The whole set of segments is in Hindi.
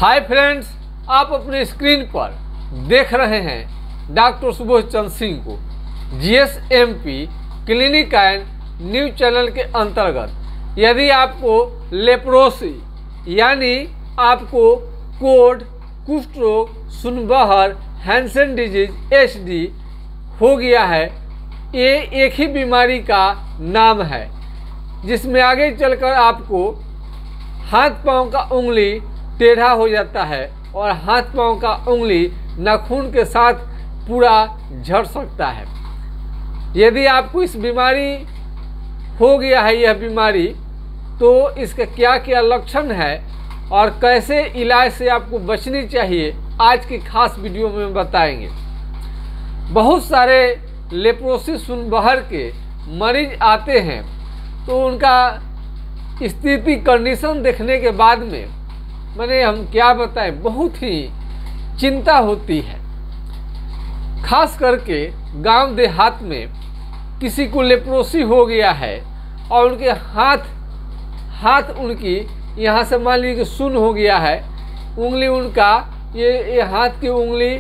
हाय फ्रेंड्स, आप अपने स्क्रीन पर देख रहे हैं डॉक्टर सुबोध चंद्र सिंह को GSMP clinic and news channel के अंतर्गत। यदि आपको लेप्रोसी यानी आपको कोढ़, कुष्ठ रोग, सुनबहर, हैंसेन डिजीज HD हो गया है, ये एक ही बीमारी का नाम है जिसमें आगे चलकर आपको हाथ पांव का उंगली टेढ़ा हो जाता है और हाथ पांव का उंगली नाखून के साथ पूरा झड़ सकता है। यदि आपको इस बीमारी हो गया है यह बीमारी, तो इसका क्या क्या लक्षण है और कैसे इलाज से आपको बचनी चाहिए, आज की खास वीडियो में बताएंगे। बहुत सारे लेप्रोसी सुनबहर के मरीज आते हैं तो उनका स्थिति कंडीशन देखने के बाद में हम क्या बताएं, बहुत ही चिंता होती है। खास करके गांव देहात में किसी को लेप्रोसी हो गया है और उनके हाथ उनकी यहाँ से मान लीजिए कि सुन्न हो गया है, उंगली उनका ये हाथ की उंगली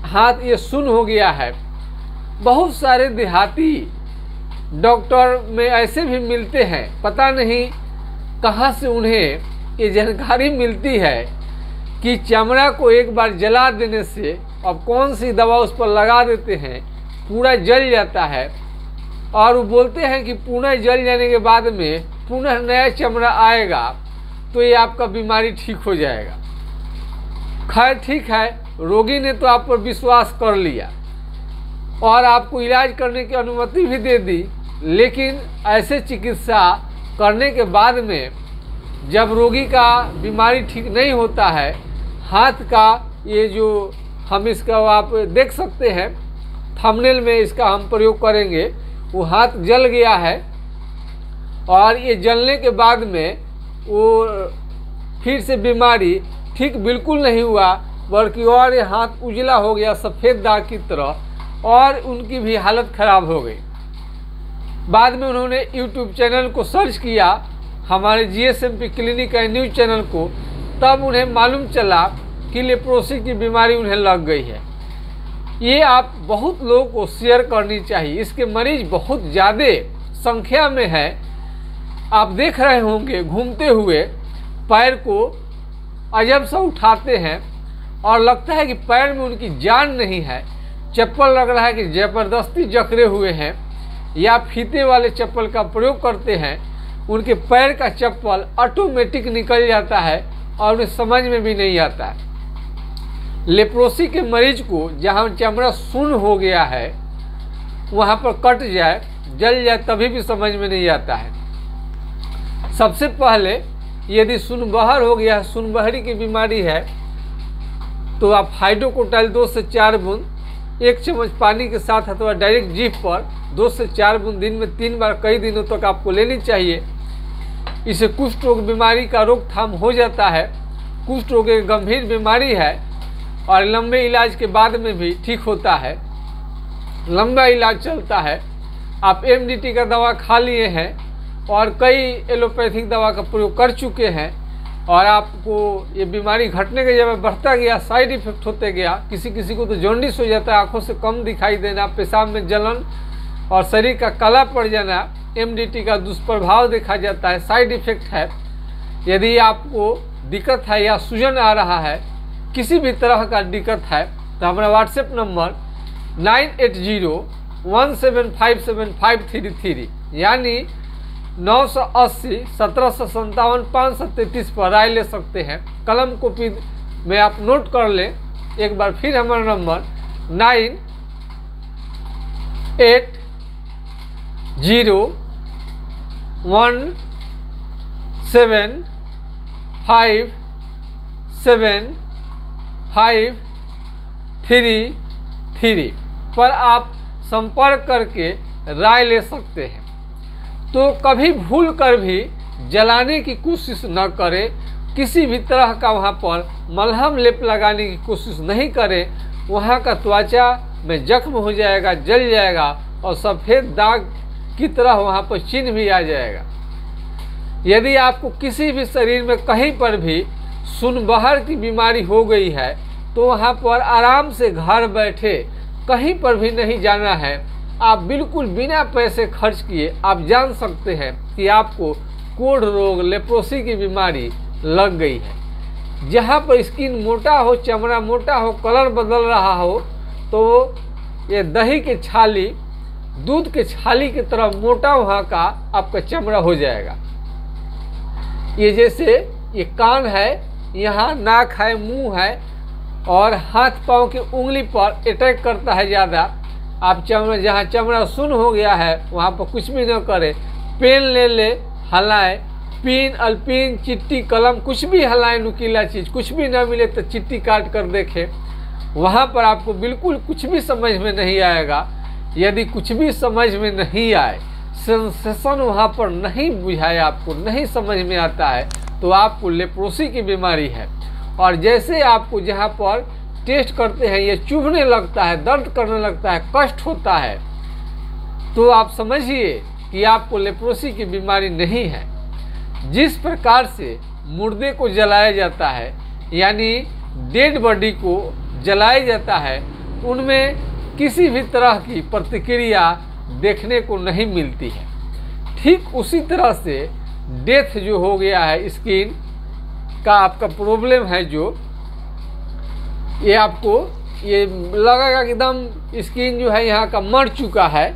हाथ ये सुन्न हो गया है। बहुत सारे देहाती डॉक्टर में ऐसे भी मिलते हैं, पता नहीं कहाँ से उन्हें ये जानकारी मिलती है कि चमड़ा को एक बार जला देने से अब कौन सी दवा उस पर लगा देते हैं, पूरा जल जाता है और वो बोलते हैं कि पुनः जल जाने के बाद में पुनः नया चमड़ा आएगा तो ये आपका बीमारी ठीक हो जाएगा। खैर ठीक है, रोगी ने तो आप पर विश्वास कर लिया और आपको इलाज करने की अनुमति भी दे दी, लेकिन ऐसे चिकित्सा करने के बाद में जब रोगी का बीमारी ठीक नहीं होता है, हाथ का ये जो हम इसका आप देख सकते हैं थंबनेल में इसका हम प्रयोग करेंगे, वो हाथ जल गया है और ये जलने के बाद में वो फिर से बीमारी ठीक बिल्कुल नहीं हुआ, बल्कि और ये हाथ उजला हो गया सफ़ेद दाग की तरह और उनकी भी हालत ख़राब हो गई। बाद में उन्होंने YouTube चैनल को सर्च किया, हमारे GSMP clinic and news channel को, तब उन्हें मालूम चला कि लेप्रोसी की बीमारी उन्हें लग गई है। ये आप बहुत लोगों को शेयर करनी चाहिए, इसके मरीज बहुत ज़्यादा संख्या में है। आप देख रहे होंगे घूमते हुए पैर को अजब सा उठाते हैं और लगता है कि पैर में उनकी जान नहीं है। चप्पल लग रहा है कि ज़बरदस्ती जकड़े हुए हैं या फीते वाले चप्पल का प्रयोग करते हैं, उनके पैर का चप्पल ऑटोमेटिक निकल जाता है और उन्हें समझ में भी नहीं आता है। लेप्रोसी के मरीज को जहाँ चमड़ा सुन्न हो गया है वहाँ पर कट जाए, जल जाए, तभी भी समझ में नहीं आता है। सबसे पहले यदि सुनबहर हो गया है, सुनबहरी की बीमारी है, तो आप हाइड्रोकोटाइल 2 से 4 बूंद 1 चम्मच पानी के साथ अथवा डायरेक्ट जीभ पर 2 से 4 बूंद दिन में 3 बार कई दिनों तक आपको लेनी चाहिए। इससे कुष्ठ रोग बीमारी का रोकथाम हो जाता है। कुष्ठ रोग एक गंभीर बीमारी है और लंबे इलाज के बाद में भी ठीक होता है, लंबा इलाज चलता है। आप MDT का दवा खा लिए हैं और कई एलोपैथिक दवा का प्रयोग कर चुके हैं और आपको ये बीमारी घटने के जब बढ़ता गया, साइड इफेक्ट होते गया। किसी को तो जॉन्डिस हो जाता है, आंखों से कम दिखाई देना, पेशाब में जलन और शरीर का काला पड़ जाना, MDT का दुष्प्रभाव देखा जाता है, साइड इफेक्ट है। यदि आपको दिक्कत है या सूजन आ रहा है, किसी भी तरह का दिक्कत है, तो हमारा व्हाट्सएप नंबर 9801757533 यानी 980 1757 533 पर राय ले सकते हैं। कलम कॉपी में आप नोट कर लें। एक बार फिर हमारा नंबर 9801757533 पर आप संपर्क करके राय ले सकते हैं। तो कभी भूल कर भी जलाने की कोशिश न करें, किसी भी तरह का वहाँ पर मलहम लेप लगाने की कोशिश नहीं करें। वहाँ का त्वचा में जख्म हो जाएगा, जल जाएगा और सफ़ेद दाग की तरह वहाँ पर चिन्ह भी आ जाएगा। यदि आपको किसी भी शरीर में कहीं पर भी सुनबहर की बीमारी हो गई है तो वहाँ पर आराम से घर बैठे कहीं पर भी नहीं जाना है, आप बिल्कुल बिना पैसे खर्च किए आप जान सकते हैं कि आपको कोढ़ रोग लेप्रोसी की बीमारी लग गई है। जहाँ पर स्किन मोटा हो, चमड़ा मोटा हो, कलर बदल रहा हो, तो ये दही के छाली, दूध के छाली की तरह मोटा वहाँ का आपका चमड़ा हो जाएगा। ये जैसे ये कान है, यहाँ नाक है, मुंह है और हाथ पाँव की उंगली पर अटैक करता है ज़्यादा। आप चमड़ा, जहाँ चमड़ा सुन्न हो गया है वहाँ पर कुछ भी न करें, पेन ले हलाएं, पिन, अल्पिन, चिट्ठी, कलम कुछ भी हलाएं, नुकीला चीज़ कुछ भी ना मिले तो चिट्ठी काट कर देखें, वहाँ पर आपको बिल्कुल कुछ भी समझ में नहीं आएगा। यदि कुछ भी समझ में नहीं आए, सेंसेशन वहाँ पर नहीं बुझाए, आपको नहीं समझ में आता है, तो आपको लेप्रोसी की बीमारी है। और जैसे आपको जहाँ पर टेस्ट करते हैं ये चुभने लगता है, दर्द करने लगता है, कष्ट होता है, तो आप समझिए कि आपको लेप्रोसी की बीमारी नहीं है। जिस प्रकार से मुर्दे को जलाया जाता है, यानी डेड बॉडी को जलाया जाता है, उनमें किसी भी तरह की प्रतिक्रिया देखने को नहीं मिलती है। ठीक उसी तरह से डेथ जो हो गया है, स्किन का आपका प्रॉब्लम है, जो ये आपको ये लगेगा कि एकदम स्किन जो है यहाँ का मर चुका है,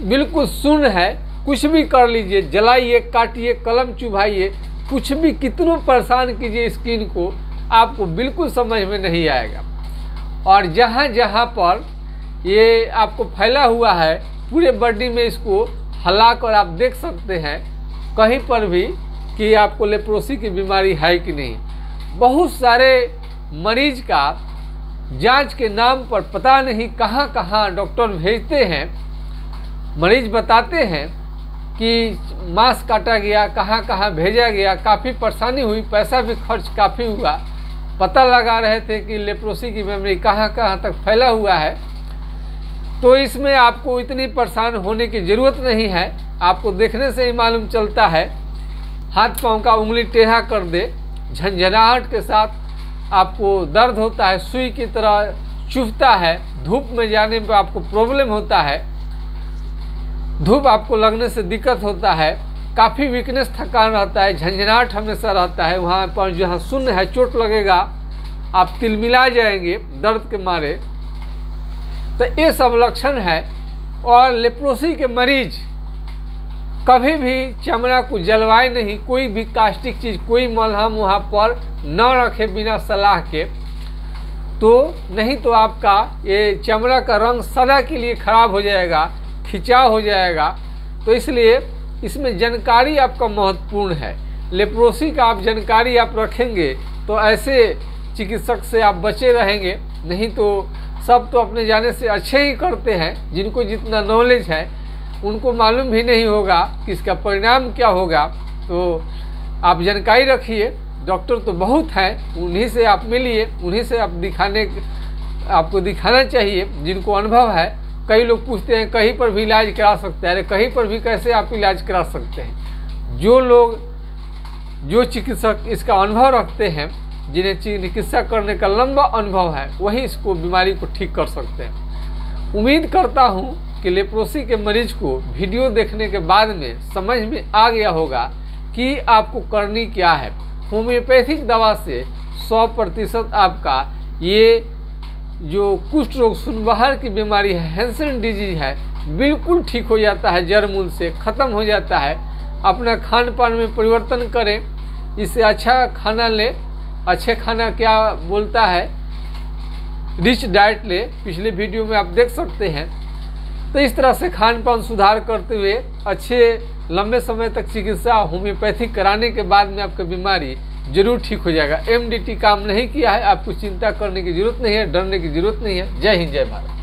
बिल्कुल सुन्न है, कुछ भी कर लीजिए, जलाइए, काटिए, कलम चुभाइए, कुछ भी कितनों परेशान कीजिए स्किन को, आपको बिल्कुल समझ में नहीं आएगा। और जहाँ जहाँ पर ये आपको फैला हुआ है पूरे बॉडी में, इसको हिलाकर आप देख सकते हैं कहीं पर भी कि आपको लेप्रोसी की बीमारी है कि नहीं। बहुत सारे मरीज का जांच के नाम पर पता नहीं कहाँ कहाँ डॉक्टर भेजते हैं, मरीज बताते हैं कि मांस काटा गया, कहाँ कहाँ भेजा गया, काफ़ी परेशानी हुई, पैसा भी खर्च काफ़ी हुआ, पता लगा रहे थे कि लेप्रोसी की बीमारी कहाँ कहाँ तक फैला हुआ है। तो इसमें आपको इतनी परेशान होने की ज़रूरत नहीं है, आपको देखने से ही मालूम चलता है। हाथ पाँव का उंगली टेढ़ा कर दे, झंझनाहट के साथ आपको दर्द होता है, सुई की तरह चुभता है, धूप में जाने पर आपको प्रॉब्लम होता है, धूप आपको लगने से दिक्कत होता है, काफ़ी वीकनेस, थकान रहता है, झंझनाहट हमेशा रहता है, वहाँ पर जहाँ शून्य है चोट लगेगा, आप तिलमिला जाएंगे दर्द के मारे। तो ये सब लक्षण है। और लेप्रोसी के मरीज कभी भी चमड़ा को जलवाए नहीं, कोई भी कास्टिक चीज़, कोई मलहम वहाँ पर न रखे बिना सलाह के, तो नहीं तो आपका ये चमड़ा का रंग सदा के लिए खराब हो जाएगा, खिंचाव हो जाएगा। तो इसलिए इसमें जानकारी आपका महत्वपूर्ण है। लेप्रोसी का आप जानकारी आप रखेंगे तो ऐसे चिकित्सक से आप बचे रहेंगे, नहीं तो सब तो अपने जाने से अच्छे ही करते हैं, जिनको जितना नॉलेज है उनको मालूम भी नहीं होगा कि इसका परिणाम क्या होगा। तो आप जानकारी रखिए, डॉक्टर तो बहुत हैं, उन्हीं से आप मिलिए, उन्हीं से आप आपको दिखाना चाहिए जिनको अनुभव है। कई लोग पूछते हैं कहीं पर भी इलाज करा सकते हैं, अरे कहीं पर भी कैसे आप इलाज करा सकते हैं। जो चिकित्सक इसका अनुभव रखते हैं, जिन्हें चिकित्सा करने का लंबा अनुभव है, वही इसको बीमारी को ठीक कर सकते हैं। उम्मीद करता हूँ कि लेप्रोसी के मरीज को वीडियो देखने के बाद में समझ में आ गया होगा कि आपको करनी क्या है। होम्योपैथिक दवा से 100% आपका ये जो कुष्ठ रोग, सुनबहर की बीमारी है, हैंसन डिजीज है, बिल्कुल ठीक हो जाता है, जड़ मूल से ख़त्म हो जाता है। अपना खान पान में परिवर्तन करें, इससे अच्छा खाना लें। अच्छे खाना क्या बोलता है, रिच डाइट ले, पिछले वीडियो में आप देख सकते हैं। तो इस तरह से खान पान सुधार करते हुए अच्छे लंबे समय तक चिकित्सा होम्योपैथिक कराने के बाद में आपकी बीमारी जरूर ठीक हो जाएगा। एमडीटी काम नहीं किया है, आपको चिंता करने की जरूरत नहीं है, डरने की जरूरत नहीं है। जय हिंद, जय भारत।